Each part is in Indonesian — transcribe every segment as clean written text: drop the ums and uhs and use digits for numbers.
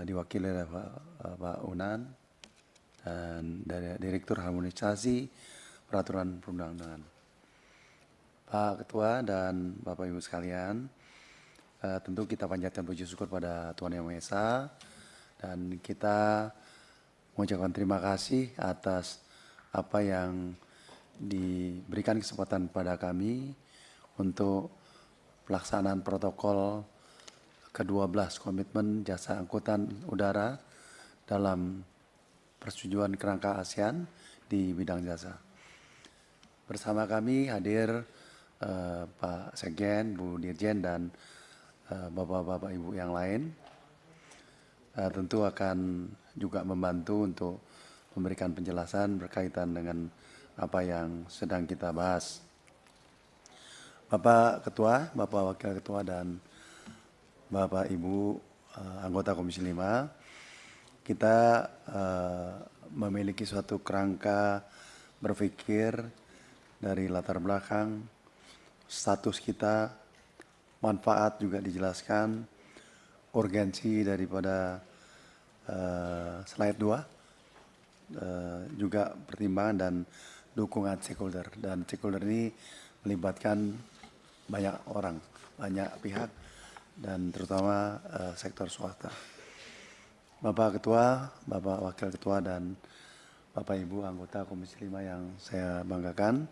diwakili oleh Pak Unan dan dari Direktur Harmonisasi Peraturan Perundang-undangan. Pak Ketua dan Bapak Ibu sekalian, tentu kita panjatkan puji syukur pada Tuhan Yang Maha Esa dan kita mengucapkan terima kasih atas apa yang diberikan kesempatan pada kami untuk pelaksanaan protokol ke-12 komitmen jasa angkutan udara dalam persetujuan kerangka ASEAN di bidang jasa. Bersama kami hadir Pak Sekjen, Bu Dirjen, dan Bapak-Bapak Ibu yang lain. Tentu akan juga membantu untuk memberikan penjelasan berkaitan dengan apa yang sedang kita bahas. Bapak Ketua, Bapak Wakil Ketua, dan Bapak Ibu anggota Komisi 5, kita memiliki suatu kerangka berpikir dari latar belakang, status kita, manfaat juga dijelaskan, urgensi daripada slide 2, juga pertimbangan dan dukungan stakeholder. Dan stakeholder ini melibatkan banyak orang, banyak pihak, dan terutama sektor swasta. Bapak Ketua, Bapak Wakil Ketua, dan Bapak Ibu anggota Komisi 5 yang saya banggakan,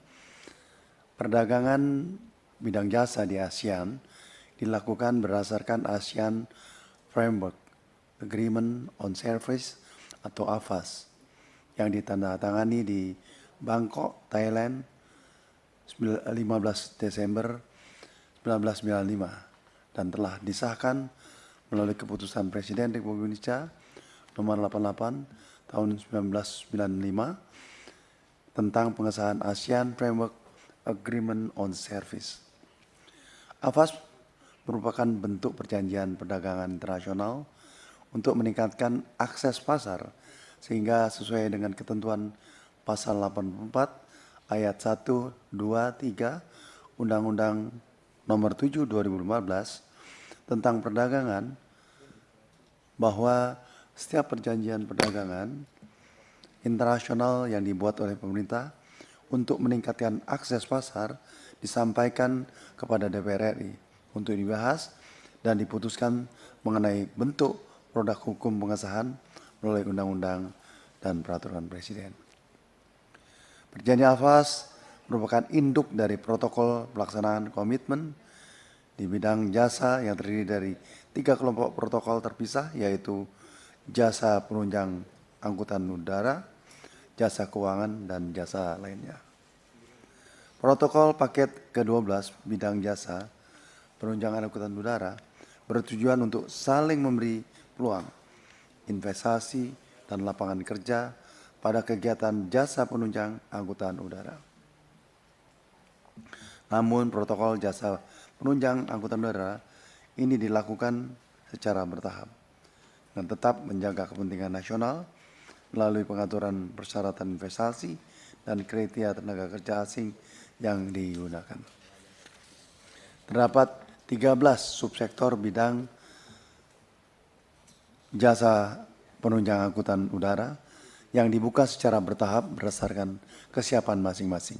perdagangan bidang jasa di ASEAN dilakukan berdasarkan ASEAN Framework Agreement on Service atau AFAS yang ditandatangani di Bangkok, Thailand 15 Desember 1995 dan telah disahkan melalui keputusan Presiden Republik Indonesia nomor 88 tahun 1995 tentang pengesahan ASEAN Framework Agreement on Service. AFAS merupakan bentuk perjanjian perdagangan internasional untuk meningkatkan akses pasar sehingga sesuai dengan ketentuan pasal 84 ayat 1, 2, 3 Undang-Undang nomor 7 2015 tentang perdagangan, bahwa setiap perjanjian perdagangan internasional yang dibuat oleh pemerintah untuk meningkatkan akses pasar disampaikan kepada DPR RI untuk dibahas dan diputuskan mengenai bentuk produk hukum pengesahan melalui undang-undang dan peraturan Presiden. Perjanjian AFAS merupakan induk dari protokol pelaksanaan komitmen di bidang jasa yang terdiri dari 3 kelompok protokol terpisah, yaitu jasa penunjang angkutan udara, jasa keuangan, dan jasa lainnya. Protokol paket ke-12 bidang jasa penunjang angkutan udara bertujuan untuk saling memberi peluang investasi dan lapangan kerja pada kegiatan jasa penunjang angkutan udara. Namun protokol jasa penunjang angkutan udara ini dilakukan secara bertahap dan tetap menjaga kepentingan nasional melalui pengaturan persyaratan investasi dan kriteria tenaga kerja asing yang digunakan. Terdapat 13 subsektor bidang jasa penunjang angkutan udara yang dibuka secara bertahap berdasarkan kesiapan masing-masing.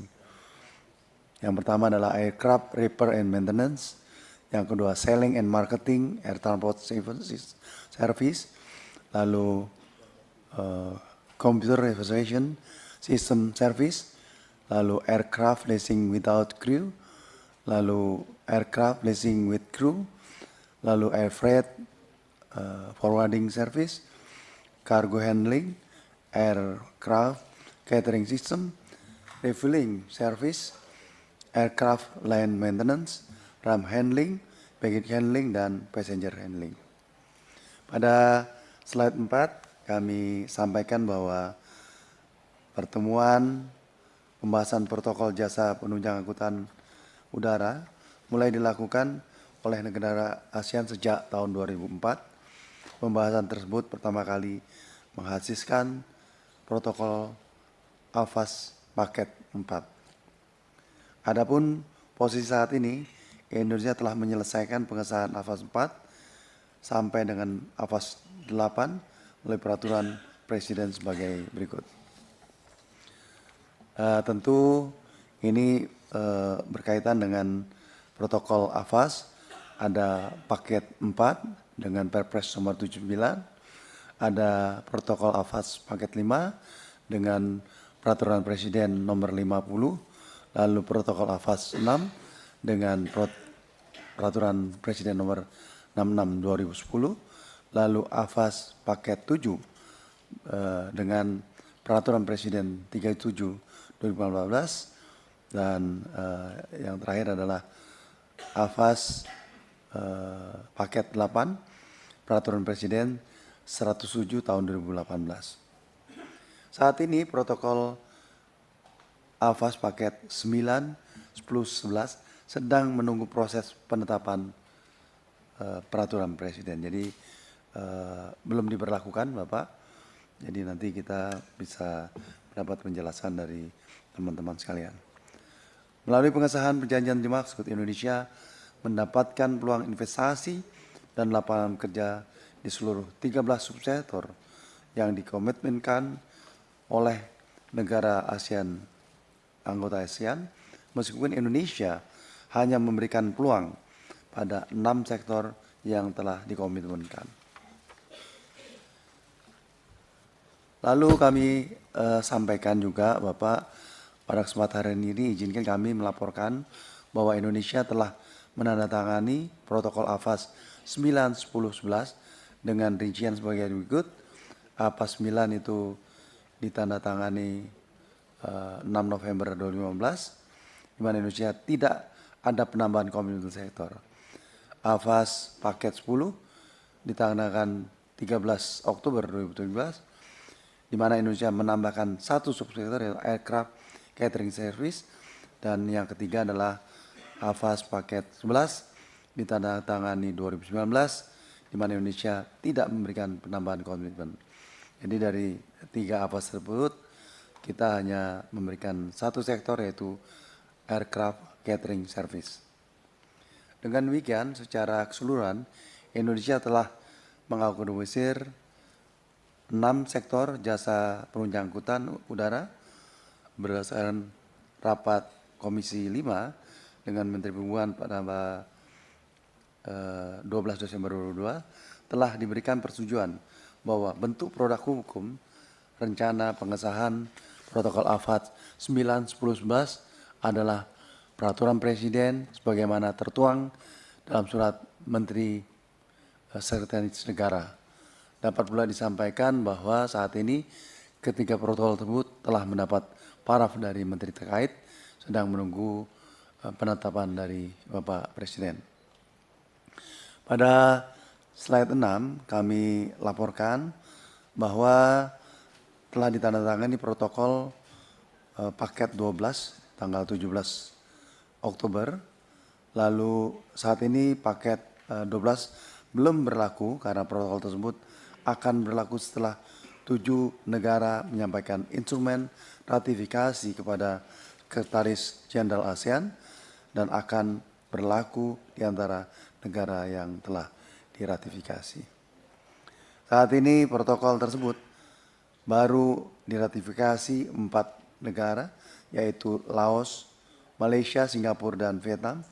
Yang pertama adalah aircraft repair and maintenance, yang kedua selling and marketing air transport service, lalu computer reservation system service, lalu aircraft leasing without crew, lalu aircraft leasing with crew, lalu air freight forwarding service, cargo handling, aircraft catering system, refueling service, aircraft land maintenance, ram handling, baggage handling, dan passenger handling. Pada slide 4 kami sampaikan bahwa pertemuan pembahasan protokol jasa penunjang angkutan udara mulai dilakukan oleh negara ASEAN sejak tahun 2004. Pembahasan tersebut pertama kali menghasilkan protokol AFAS paket 4. Adapun posisi saat ini, Indonesia telah menyelesaikan pengesahan AFAS 4 sampai dengan AFAS 8 melalui peraturan Presiden sebagai berikut. Tentu ini berkaitan dengan protokol AFAS, ada paket 4 dengan Perpres nomor 79, ada protokol AFAS paket 5 dengan peraturan Presiden nomor 50, lalu protokol AFAS 6 dengan peraturan Presiden nomor 66 2010, lalu AFAS paket 7 dengan peraturan Presiden 37 2015, dan yang terakhir adalah AFAS paket 8 peraturan Presiden 107 tahun 2018. Saat ini protokol AFAS paket 9, 10, 11 sedang menunggu proses penetapan peraturan Presiden. Jadi belum diberlakukan, Bapak. Jadi nanti kita bisa mendapat penjelasan dari teman-teman sekalian. Melalui pengesahan perjanjian dimaksud, Indonesia mendapatkan peluang investasi dan lapangan kerja di seluruh 13 subsektor yang dikomitmenkan oleh negara ASEAN, anggota ASEAN, meskipun Indonesia hanya memberikan peluang pada 6 sektor yang telah dikomitmenkan. Lalu kami sampaikan juga, Bapak, pada kesempatan hari ini izinkan kami melaporkan bahwa Indonesia telah menandatangani protokol AFAS 9, 10, 11 dengan rincian sebagai berikut. AFAS 9 itu ditandatangani 6 November 2015, di mana Indonesia tidak ada penambahan komitmen sektor. AFAS paket 10 ditandatangani 13 Oktober 2017, di mana Indonesia menambahkan satu subsektor yaitu aircraft catering service, dan yang ketiga adalah AFAS paket 11 ditandatangani 2019, di mana Indonesia tidak memberikan penambahan komitmen. Jadi dari 3 AFAS tersebut kita hanya memberikan satu sektor yaitu aircraft catering service. Dengan demikian secara keseluruhan Indonesia telah mengakomodir 6 sektor jasa penunjang angkutan udara berdasarkan rapat Komisi 5 dengan Menteri Perhubungan pada 12 Desember 2022 telah diberikan persetujuan bahwa bentuk produk hukum rencana pengesahan protokol AFAS 9, 10, 11 adalah peraturan Presiden sebagaimana tertuang dalam surat Menteri Sekretaris Negara. Dapat pula disampaikan bahwa saat ini ketiga protokol tersebut telah mendapat paraf dari Menteri terkait, sedang menunggu penetapan dari Bapak Presiden. Pada slide 6 kami laporkan bahwa telah ditandatangani protokol paket 12 tanggal 17 Oktober. Lalu saat ini paket 12 belum berlaku karena protokol tersebut akan berlaku setelah 7 negara menyampaikan instrumen ratifikasi kepada Sekretaris Jenderal ASEAN dan akan berlaku di antara negara yang telah diratifikasi. Saat ini protokol tersebut baru diratifikasi 4 negara, yaitu Laos, Malaysia, Singapura, dan Vietnam.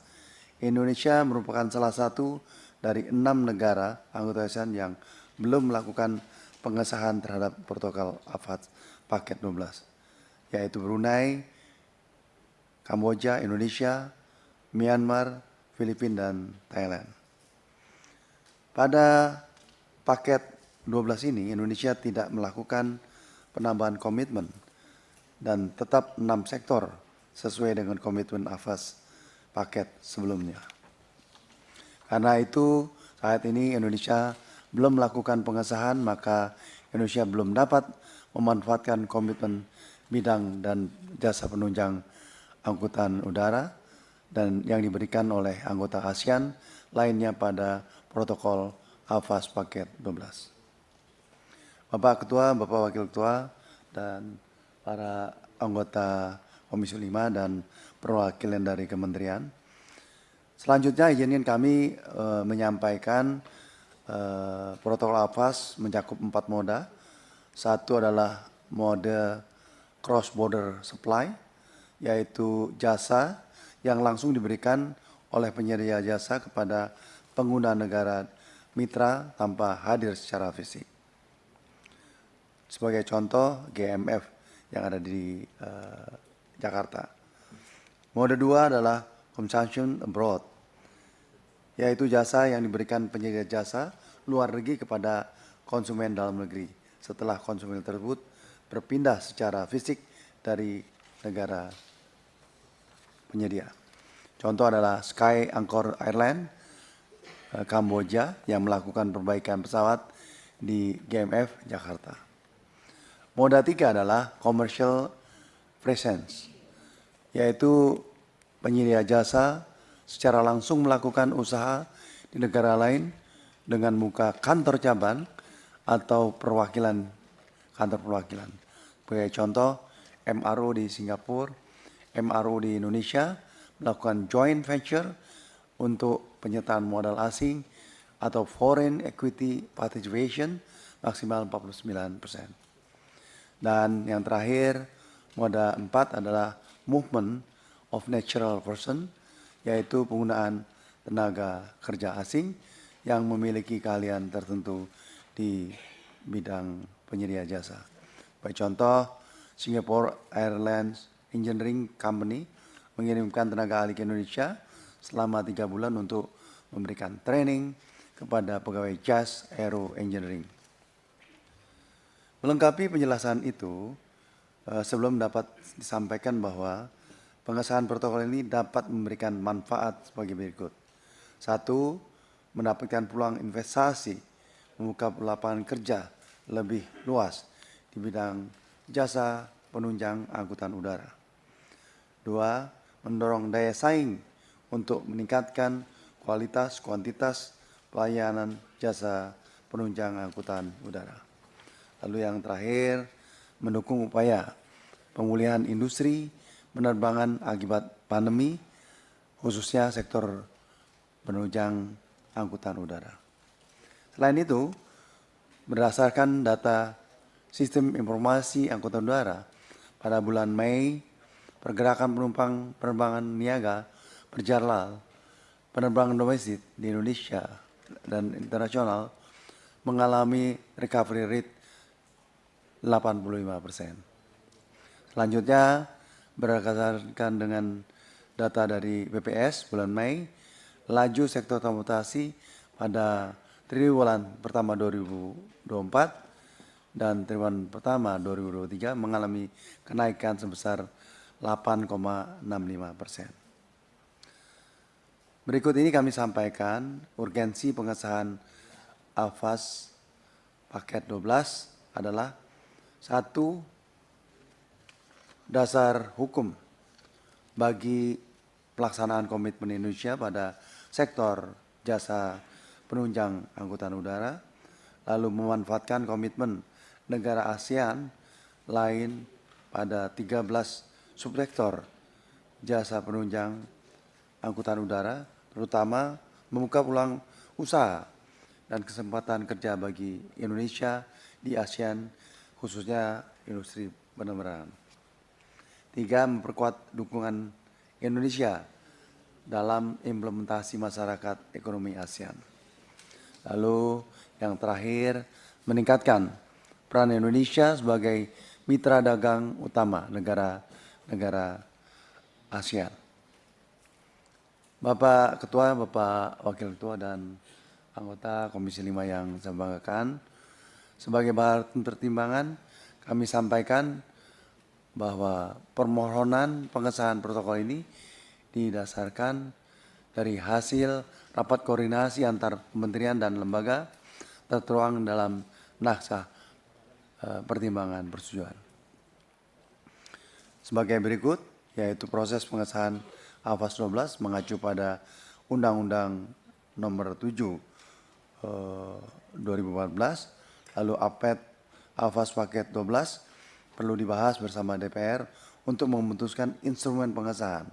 Indonesia merupakan salah satu dari 6 negara anggota ASEAN yang belum melakukan pengesahan terhadap protokol AFAS paket 12, yaitu Brunei, Kamboja, Indonesia, Myanmar, Filipina, dan Thailand. Pada paket 12 ini Indonesia tidak melakukan penambahan komitmen dan tetap 6 sektor sesuai dengan komitmen AFAS paket sebelumnya. Karena itu saat ini Indonesia belum melakukan pengesahan, maka Indonesia belum dapat memanfaatkan komitmen bidang dan jasa penunjang angkutan udara dan yang diberikan oleh anggota ASEAN lainnya pada protokol AFAS paket 12. Bapak Ketua, Bapak Wakil Ketua, dan para anggota Komisi 5 dan perwakilan dari kementerian. Selanjutnya izinkan kami menyampaikan Protokol AFAS mencakup 4 moda. Satu adalah mode cross border supply, yaitu jasa yang langsung diberikan oleh penyedia jasa kepada pengguna negara mitra tanpa hadir secara fisik. Sebagai contoh GMF yang ada di Jakarta. Mode 2 adalah consumption abroad, yaitu jasa yang diberikan penyedia jasa luar negeri kepada konsumen dalam negeri setelah konsumen tersebut berpindah secara fisik dari negara penyedia. Contoh adalah Sky Angkor Airline Kamboja yang melakukan perbaikan pesawat di GMF Jakarta. Moda 3 adalah commercial presence, yaitu penyedia jasa secara langsung melakukan usaha di negara lain dengan buka kantor cabang atau kantor perwakilan. Sebagai contoh, MRO di Singapura, MRO di Indonesia melakukan joint venture untuk penyertaan modal asing atau foreign equity participation maksimal 49%. Dan yang terakhir, moda 4 adalah movement of natural person, yaitu penggunaan tenaga kerja asing yang memiliki keahlian tertentu di bidang penyedia jasa. Sebagai contoh, Singapore Airlines Engineering Company mengirimkan tenaga ahli ke Indonesia selama 3 bulan untuk memberikan training kepada pegawai jas aero engineering. Melengkapi penjelasan itu, sebelum dapat disampaikan bahwa pengesahan protokol ini dapat memberikan manfaat sebagai berikut. 1, mendapatkan peluang investasi, membuka lapangan kerja lebih luas di bidang jasa penunjang angkutan udara. 2, mendorong daya saing untuk meningkatkan kualitas, kuantitas pelayanan jasa penunjang angkutan udara. Lalu yang terakhir, mendukung upaya pemulihan industri penerbangan akibat pandemi, khususnya sektor penunjang angkutan udara. Selain itu, berdasarkan data Sistem Informasi Angkutan Udara, pada bulan Mei, pergerakan penumpang penerbangan niaga berjadwal penerbangan domestik di Indonesia dan internasional mengalami recovery rate 85%. Selanjutnya, berdasarkan dengan data dari BPS bulan Mei, laju sektor transportasi pada triwulan pertama 2024 dan triwulan pertama 2023 mengalami kenaikan sebesar 8,65%. Berikut ini kami sampaikan urgensi pengesahan AFAS paket 12 adalah 1. Dasar hukum bagi pelaksanaan komitmen Indonesia pada sektor jasa penunjang angkutan udara, lalu memanfaatkan komitmen negara ASEAN lain pada 13 subsektor jasa penunjang angkutan udara, terutama membuka peluang usaha dan kesempatan kerja bagi Indonesia di ASEAN, khususnya industri penerbangan. 3. Memperkuat dukungan Indonesia dalam implementasi masyarakat ekonomi ASEAN. Lalu yang terakhir, meningkatkan peran Indonesia sebagai mitra dagang utama negara-negara ASEAN. Bapak Ketua, Bapak Wakil Ketua, dan anggota Komisi 5 yang saya banggakan, sebagai bahan pertimbangan kami sampaikan bahwa permohonan pengesahan protokol ini didasarkan dari hasil rapat koordinasi antar kementerian dan lembaga tertuang dalam naskah pertimbangan persetujuan. Sebagai berikut, yaitu proses pengesahan AFAS 12 mengacu pada Undang-Undang Nomor 7 2014, lalu AFAS Paket 12 perlu dibahas bersama DPR untuk memutuskan instrumen pengesahan.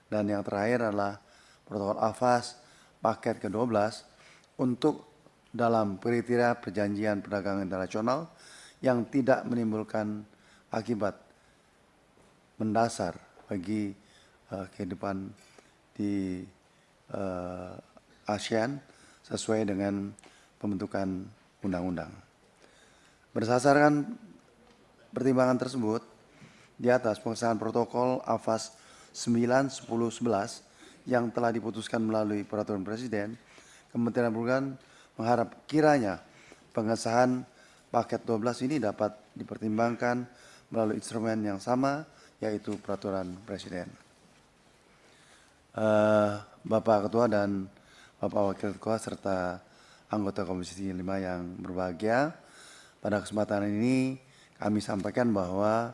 Dan yang terakhir adalah protokol AFAS paket ke-12 untuk dalam kriteria perjanjian perdagangan internasional yang tidak menimbulkan akibat mendasar bagi kehidupan di ASEAN sesuai dengan pembentukan undang-undang. Berdasarkan pertimbangan tersebut, di atas pengesahan protokol AFAS 9, 10, 11 yang telah diputuskan melalui peraturan Presiden, Kementerian Perhubungan mengharap kiranya pengesahan paket 12 ini dapat dipertimbangkan melalui instrumen yang sama, yaitu peraturan Presiden. Bapak Ketua dan Bapak Wakil Ketua serta anggota Komisi 5 yang berbahagia, pada kesempatan ini kami sampaikan bahwa